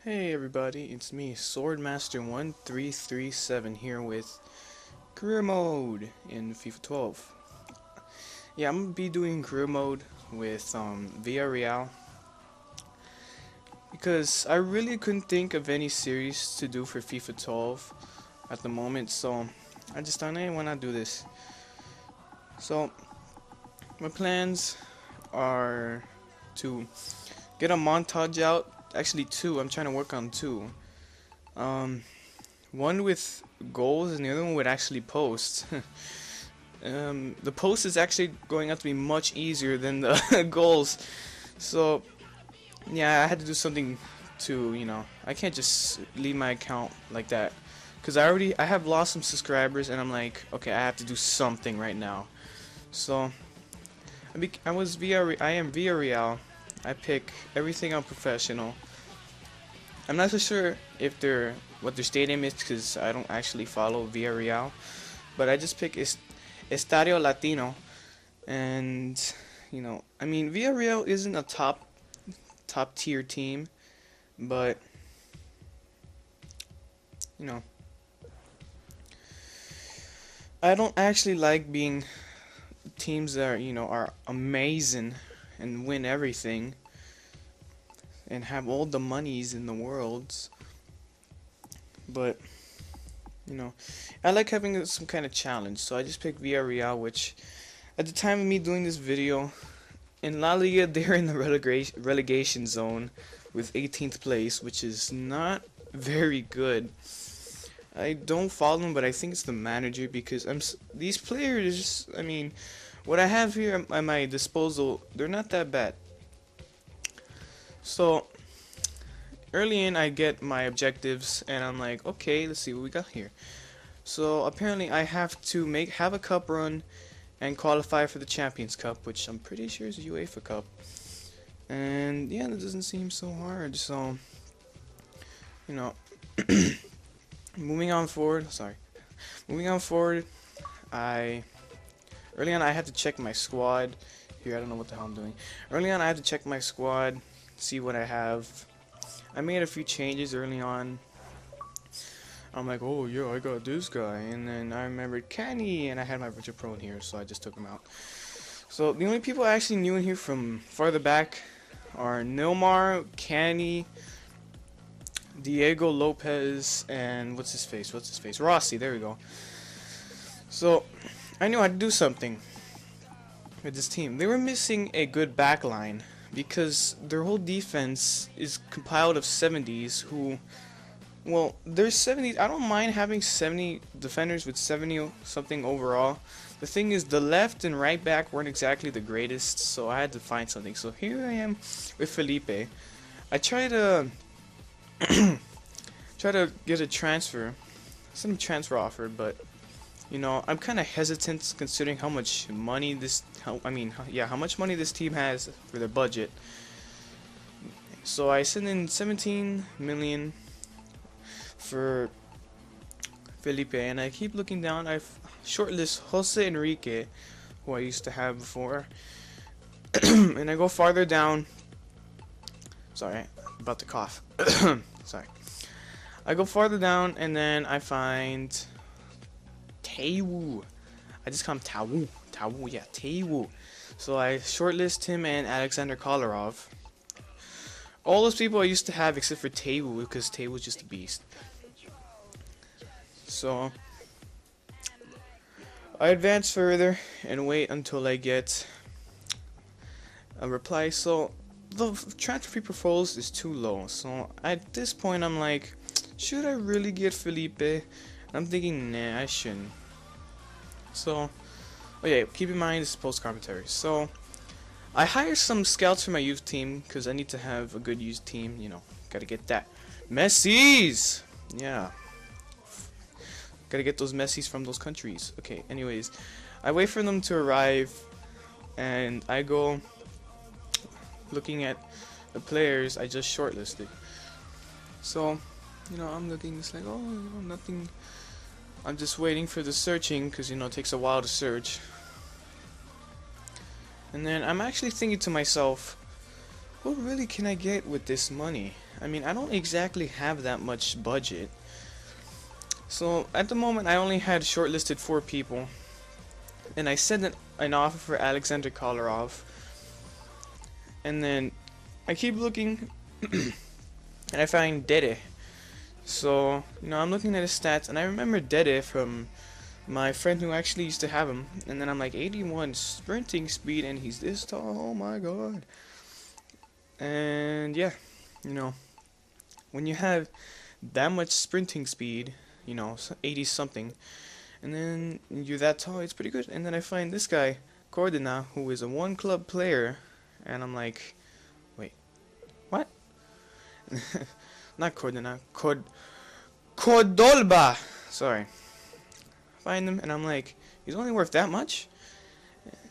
Hey everybody, it's me, Swordmaster1337 here with Career Mode in FIFA 12. Yeah, I'm gonna be doing Career Mode with Villarreal because I really couldn't think of any series to do for FIFA 12 at the moment, so I just thought, hey, why not do this? So, my plans are to get a montage out, actually two, I'm trying to work on two. Um, One with goals and the other one with actually posts. The post is actually going out to be much easier than the goals. So yeah, I had to do something to, I can't just leave my account like that. Cause I have lost some subscribers and I'm like, okay, I have to do something right now. So I am Villarreal. I pick everything on professional. I'm not so sure if what their stadium is because I don't actually follow Villarreal, but I just pick Estadio Latino, and I mean Villarreal isn't a top tier team, but you know I don't actually like being teams that are amazing and win everything and have all the monies in the world, but you know I like having some kind of challenge, so I just picked Villarreal, which at the time of me doing this video, in La Liga they're in the relegation zone with 18th place, which is not very good. I don't follow them, but I think it's the manager because these players, I mean, what I have here at my disposal, they're not that bad. So early in I get my objectives and I'm like, okay, let's see what we got here. So apparently I have to have a cup run and qualify for the Champions Cup, which I'm pretty sure is a UEFA Cup. And yeah, that doesn't seem so hard. So, you know, moving on forward. Sorry, moving on forward. Early on I had to check my squad. Here, I don't know what the hell I'm doing. Early on I had to check my squad, see what I have. I made a few changes early on. I'm like, oh yeah, I got this guy, and then I remembered Kenny, and I had my Richard Pro in here, so I just took him out. So the only people I actually knew in here from farther back are Nilmar, Kenny, Diego Lopez, and what's his face? Rossi, there we go. So I knew I had to do something with this team. They were missing a good backline because their whole defense is compiled of 70s who, well, there's 70s. I don't mind having 70 defenders with 70 something overall. The thing is, the left and right back weren't exactly the greatest, so I had to find something. So here I am with Felipe. I try to get a transfer, some transfer offer, but I'm kind of hesitant considering how much money how much money this team has for their budget. So I sent in 17 million for Felipe, and I keep looking down. I shortlist Jose Enrique, who I used to have before, and I go farther down. Sorry, about to cough. Sorry. I go farther down, and then I find Taiwu. I just call him Tawu. Tawu, yeah, Taiwu. So I shortlist him and Alexander Kolarov. All those people I used to have except for Taiwu, because Taiwu's just a beast. So I advance further and wait until I get a reply. So the transfer fee proposed is too low. So at this point I'm like, should I really get Felipe? And I'm thinking, nah, I shouldn't. So, oh yeah, keep in mind this is post commentary. So I hire some scouts for my youth team because I need to have a good youth team. Gotta get that Messi's. Yeah. Gotta get those Messi's from those countries. Okay, anyways, I wait for them to arrive, and I go looking at the players I just shortlisted. So, I'm looking, it's like, oh, nothing. I'm just waiting for the searching, because, it takes a while to search. And then I'm actually thinking to myself, what really can I get with this money? I mean, I don't exactly have that much budget. So at the moment, I only had shortlisted 4 people, and I sent an offer for Alexander Kolarov, and then I keep looking, and I find Dede. So I'm looking at his stats, and I remember Dede from my friend who actually used to have him, and then I'm like 81 sprinting speed, and he's this tall. Oh my god! And yeah, when you have that much sprinting speed, 80 something, and then you're that tall, it's pretty good. And then I find this guy, Cordina, who is a 1 club player, and I'm like, wait, what? Not Cordina, Cordolba! Sorry. Find him, and I'm like, he's only worth that much?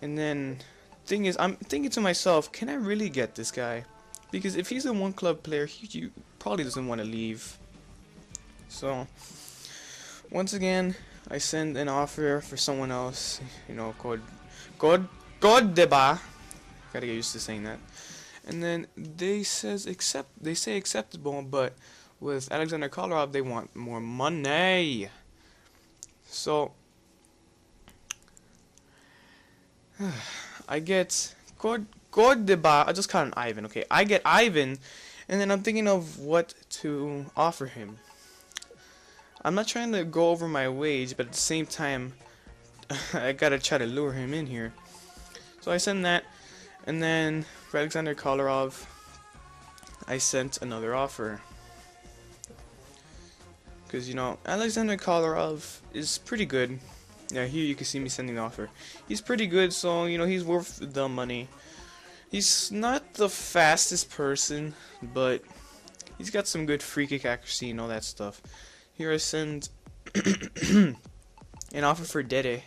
And then, thing is, I'm thinking to myself, can I really get this guy? Because if he's a 1 club player, he probably doesn't want to leave. So, once again, I send an offer for someone else, Cordeba. Gotta get used to saying that. And then they say acceptable, but with Alexander Kolarov, they want more money. So, I get Cordeba. I just call him Ivan, okay? I get Ivan, and then I'm thinking of what to offer him. I'm not trying to go over my wage, but at the same time, I gotta try to lure him in here. So I send that, and then for Alexander Kolarov, I sent another offer. Because, Alexander Kolarov is pretty good. Yeah, here you can see me sending the offer. He's pretty good, so, he's worth the money. He's not the fastest person, but he's got some good free kick accuracy and all that stuff. Here I send an offer for Dede,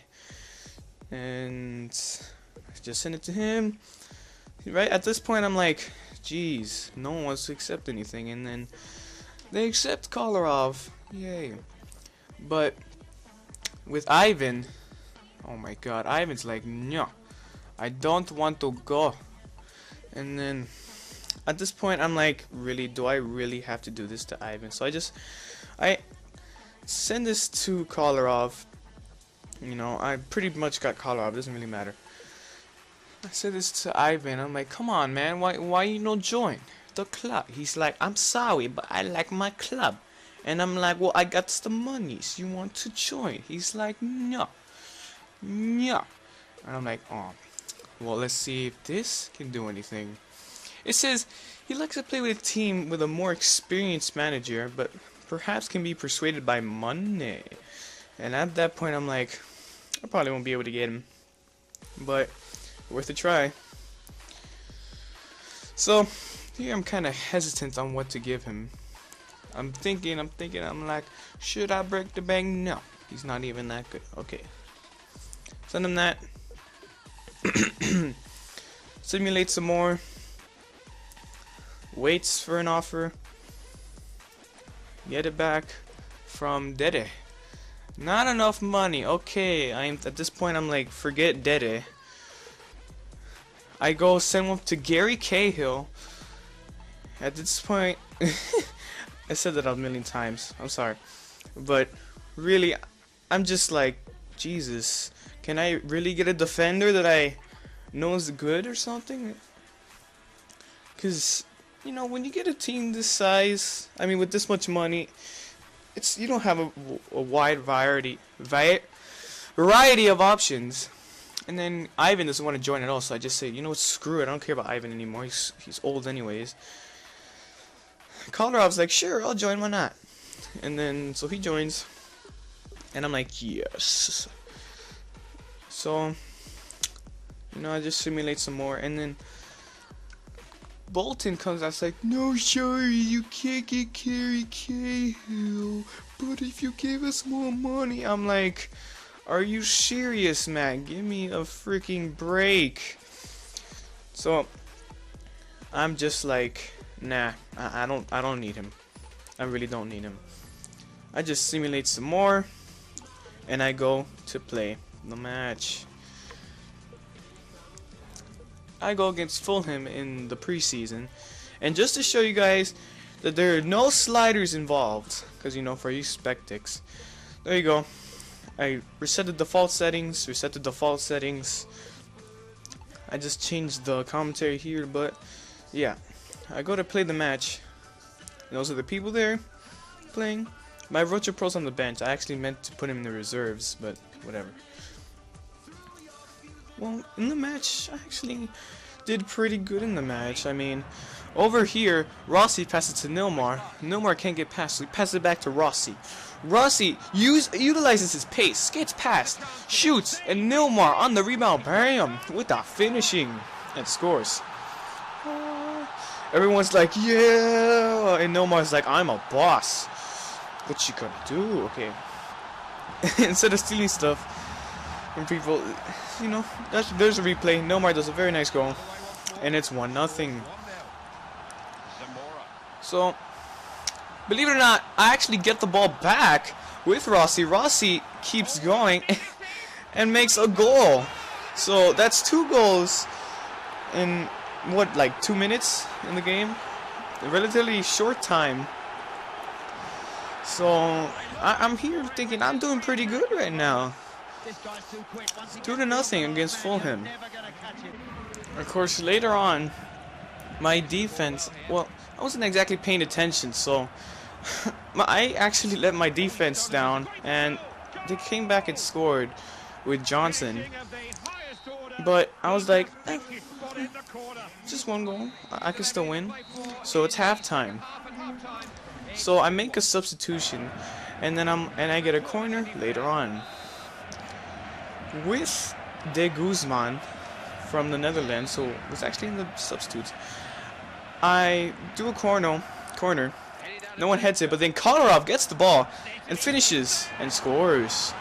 and I just send it to him. Right at this point, I'm like, geez, no one wants to accept anything, and then they accept Kolarov, yay. But with Ivan, oh my god, Ivan's like, no, I don't want to go. And then at this point, I'm like, really, do I really have to do this to Ivan? So I send this to Kolarov. I pretty much got Kolarov, doesn't really matter. I said this to Ivan, I'm like, come on man, why you no join the club? He's like, I'm sorry, but I like my club. And I'm like, well, I got the monies, you want to join? He's like, no. And I'm like, oh, well, let's see if this can do anything. It says he likes to play with a team with a more experienced manager, but perhaps can be persuaded by money. And at that point, I'm like, I probably won't be able to get him, but worth a try. So here I'm kind of hesitant on what to give him. I'm thinking, I'm like, should I break the bank? No, he's not even that good. Okay, send him that. Simulate some more. Waits for an offer. Get it back from Dede. Not enough money. Okay, at this point I'm like, forget Dede. I go send one to Gary Cahill. At this point, I said that a million times. I'm sorry, but really, I'm just like, Jesus. Can I really get a defender that I know is good or something? Because when you get a team this size, I mean, with this much money, you don't have a wide variety of options. And then Ivan doesn't want to join at all, so I just say, screw it, I don't care about Ivan anymore. He's old anyways. Kolarov's like, sure, I'll join, why not? And then so he joins, and I'm like, yes. So I just simulate some more, and then Bolton comes out, it's like, no, sorry, you can't get Gary Cahill, but if you give us more money. I'm like, are you serious, man? Give me a freaking break. So I'm just like, nah, I don't need him. I really don't need him. I just simulate some more, and I go to play the match. I go against Fulham in the preseason, and just to show you guys that there are no sliders involved, because you know, for you spectics, there you go. I reset the default settings, I just changed the commentary here, but yeah, I go to play the match. And those are the people there playing. My Rocha Pro's on the bench. I actually meant to put him in the reserves, but whatever. Well, in the match, I actually did pretty good in the match. I mean, over here, Rossi passes to Nilmar. Nilmar can't get past, so he passes it back to Rossi. Rossi utilizes his pace, skates past, shoots, and Nilmar on the rebound, bam, with the finishing, and scores. Everyone's like, yeah, and Nilmar's like, I'm a boss. What you gonna do? Okay. Instead of stealing stuff from people, you know, there's a replay. Nilmar does a very nice goal, and it's 1-0. So, believe it or not, I actually get the ball back with Rossi. Rossi keeps going and makes a goal. So that's 2 goals in what, like 2 minutes in the game? A relatively short time. So I'm here thinking I'm doing pretty good right now. 2-0 against Fulham. Of course, later on, my defense, well, I wasn't exactly paying attention, so I actually let my defense down, and they came back and scored with Johnson. But I was like, just 1 goal, I can still win. So it's halftime. So I make a substitution, and then I get a corner later on with De Guzman from the Netherlands, who was actually in the substitutes. I do a corner. No one heads it, but then Kolarov gets the ball and finishes and scores.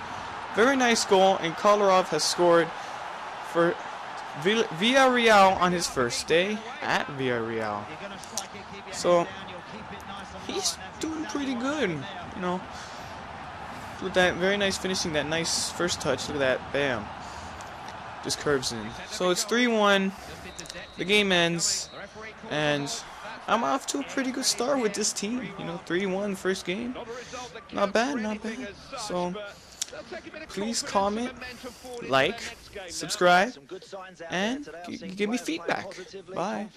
Very nice goal, and Kolarov has scored for Villarreal on his first day at Villarreal. So he's doing pretty good, you know, with that very nice finishing, that nice first touch. Look at that, bam, just curves in. So it's 3-1. The game ends, and I'm off to a pretty good start with this team. You know, 3-1 first game. Not bad, not bad. So please comment, like, subscribe, and give me feedback. Bye.